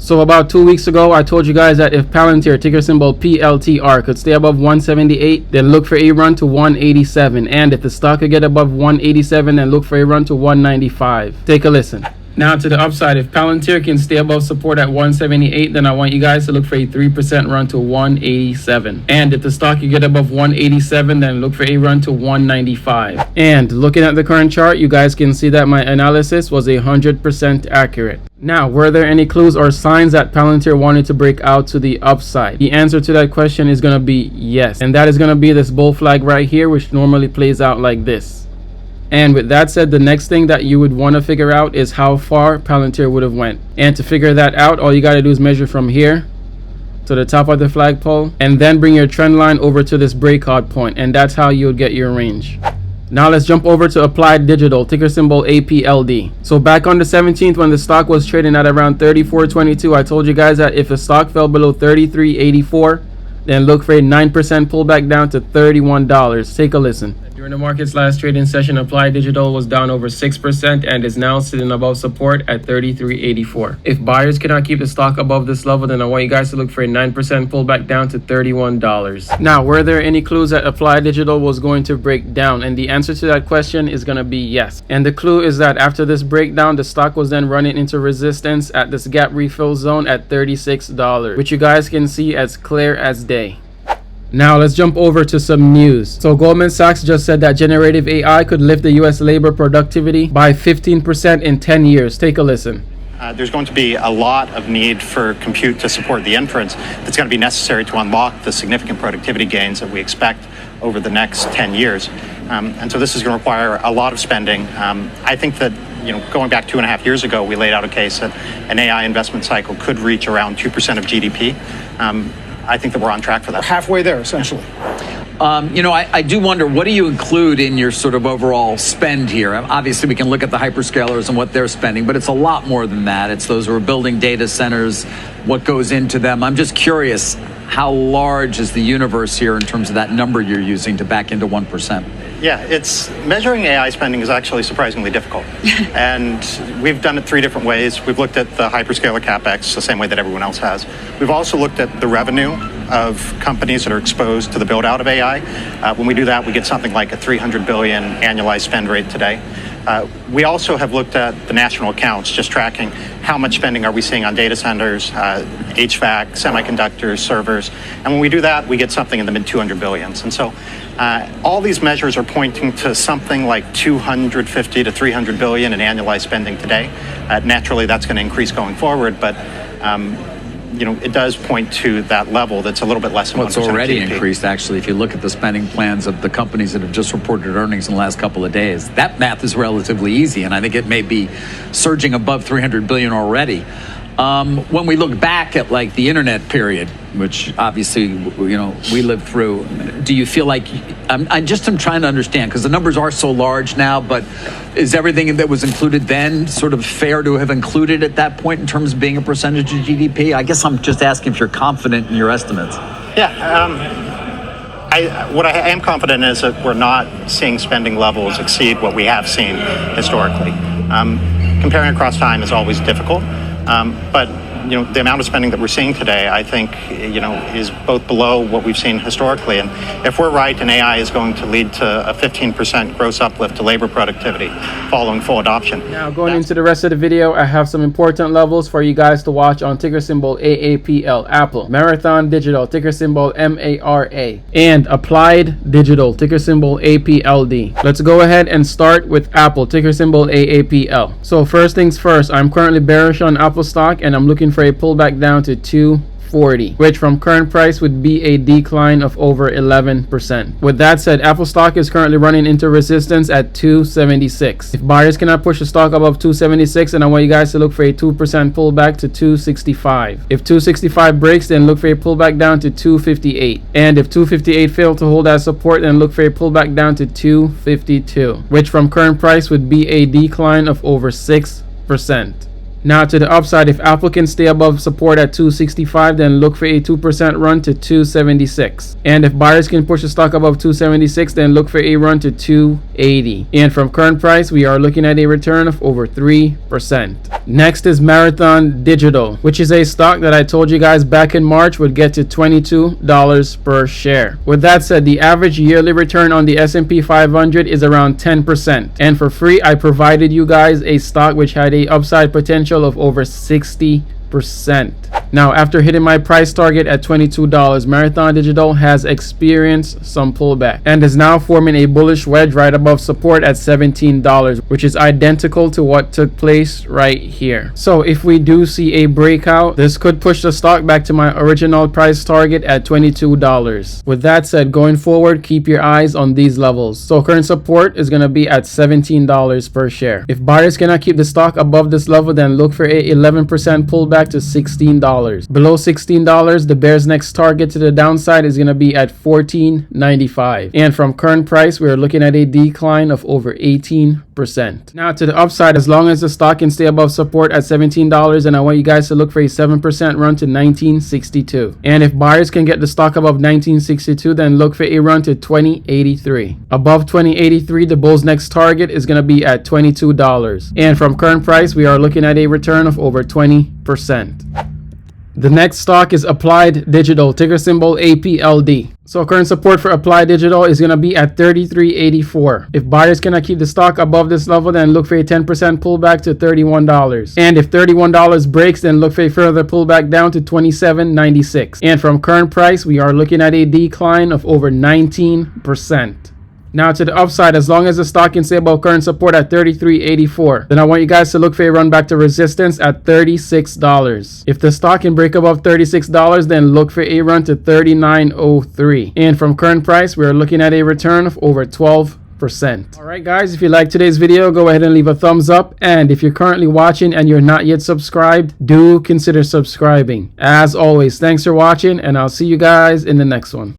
So about 2 weeks ago, I told you guys that if Palantir, ticker symbol PLTR, could stay above 178, then look for a run to 187. And if the stock could get above 187, then look for a run to 195. Take a listen. Now to the upside, if Palantir can stay above support at 178, then I want you guys to look for a 3% run to 187. And if the stock can get above 187, then look for a run to 195. And looking at the current chart, you guys can see that my analysis was 100% accurate. Now, were there any clues or signs that Palantir wanted to break out to the upside? The answer to that question is going to be yes. And that is going to be this bull flag right here, which normally plays out like this. And with that said, the next thing that you would want to figure out is how far Palantir would have went. And to figure that out, all you got to do is measure from here to the top of the flagpole and then bring your trend line over to this breakout point, and that's how you would get your range. Now let's jump over to Applied Digital, ticker symbol APLD. So back on the 17th, when the stock was trading at around 34.22, I told you guys that if the stock fell below 33.84, then look for a 9% pullback down to $31. Take a listen. During the market's last trading session, Applied Digital was down over 6% and is now sitting above support at 33.84. If buyers cannot keep the stock above this level, then I want you guys to look for a 9% pullback down to $31. Now, were there any clues that Applied Digital was going to break down? And the answer to that question is going to be yes. And the clue is that after this breakdown, the stock was then running into resistance at this gap refill zone at $36, which you guys can see as clear as day. Now let's jump over to some news. So Goldman Sachs just said that generative AI could lift the US labor productivity by 15% in 10 years. Take a listen. There's going to be a lot of need for compute to support the inference that's going to be necessary to unlock the significant productivity gains that we expect over the next 10 years. And so this is going to require a lot of spending. I think that, going back 2.5 years ago, we laid out a case that an AI investment cycle could reach around 2% of GDP. I think that we're on track for that. We're halfway there, essentially. I do wonder, what do you include in your sort of overall spend here? Obviously, we can look at the hyperscalers and what they're spending, but it's a lot more than that. It's those who are building data centers, what goes into them. I'm just curious, how large is the universe here in terms of that number you're using to back into 1%? Yeah, measuring AI spending is actually surprisingly difficult. And we've done it 3 different ways. We've looked at the hyperscaler CapEx the same way that everyone else has. We've also looked at the revenue of companies that are exposed to the build out of AI. When we do that, we get something like a $300 billion annualized spend rate today. We also have looked at the national accounts, just tracking how much spending are we seeing on data centers, HVAC, semiconductors, servers. And when we do that, we get something in the mid 200 billions. And so all these measures are pointing to something like 250 to 300 billion in annualized spending today. Naturally, that's going to increase going forward, but it does point to that level that's a little bit less than 1% It's already GDP. increased, actually. If you look at the spending plans of the companies that have just reported earnings in the last couple of days, that math is relatively easy, and I think it may be surging above 300 billion already. When we look back at like the internet period, which obviously we lived through, do you feel like I'm trying to understand, because the numbers are so large now, but is everything that was included then sort of fair to have included at that point in terms of being a percentage of GDP? I guess I'm just asking if you're confident in your estimates. Yeah. What I am confident is that we're not seeing spending levels exceed what we have seen historically. Comparing across time is always difficult. But the amount of spending that we're seeing today, I think, is both below what we've seen historically. And if we're right, and AI is going to lead to a 15% gross uplift to labor productivity following full adoption. Now, going into the rest of the video, I have some important levels for you guys to watch on ticker symbol AAPL, Apple, Marathon Digital, ticker symbol MARA, and Applied Digital, ticker symbol APLD. Let's go ahead and start with Apple, ticker symbol AAPL. So first things first, I'm currently bearish on Apple stock, and I'm looking for a pullback down to 240, which from current price would be a decline of over 11%. With that said, Apple stock is currently running into resistance at 276. If buyers cannot push the stock above 276, then I want you guys to look for a 2% pullback to 265. If 265 breaks, then look for a pullback down to 258. And if 258 failed to hold as support, then look for a pullback down to 252, which from current price would be a decline of over 6%. Now to the upside, if Apple can stay above support at 265, then look for a 2% run to 276. And if buyers can push the stock above 276, then look for a run to 280. And from current price, we are looking at a return of over 3%. Next is Marathon Digital, which is a stock that I told you guys back in March would get to $22 per share. With that said, the average yearly return on the S&P 500 is around 10%. And for free, I provided you guys a stock which had a upside potential of over 60%. Now, after hitting my price target at $22, Marathon Digital has experienced some pullback and is now forming a bullish wedge right above support at $17, which is identical to what took place right here. So if we do see a breakout, this could push the stock back to my original price target at $22. With that said, going forward, keep your eyes on these levels. So current support is going to be at $17 per share. If buyers cannot keep the stock above this level, then look for a 11% pullback to $16. Below $16, the bear's next target to the downside is going to be at $14.95. And from current price, we are looking at a decline of over 18%. Now to the upside, as long as the stock can stay above support at $17, and I want you guys to look for a 7% run to 1962. And if buyers can get the stock above 1962, then look for a run to 2083. Above 2083, the bull's next target is going to be at $22. And from current price, we are looking at a return of over 20%. The next stock is Applied Digital, ticker symbol APLD. So current support for Applied Digital is going to be at $33.84. If buyers cannot keep the stock above this level, then look for a 10% pullback to $31. And if $31 breaks, then look for a further pullback down to $27.96. And from current price, we are looking at a decline of over 19%. Now to the upside, as long as the stock can stay above current support at $33.84, then I want you guys to look for a run back to resistance at $36. If the stock can break above $36, then look for a run to $39.03. And from current price, we're looking at a return of over 12%. Alright guys, if you liked today's video, go ahead and leave a thumbs up. And if you're currently watching and you're not yet subscribed, do consider subscribing. As always, thanks for watching, and I'll see you guys in the next one.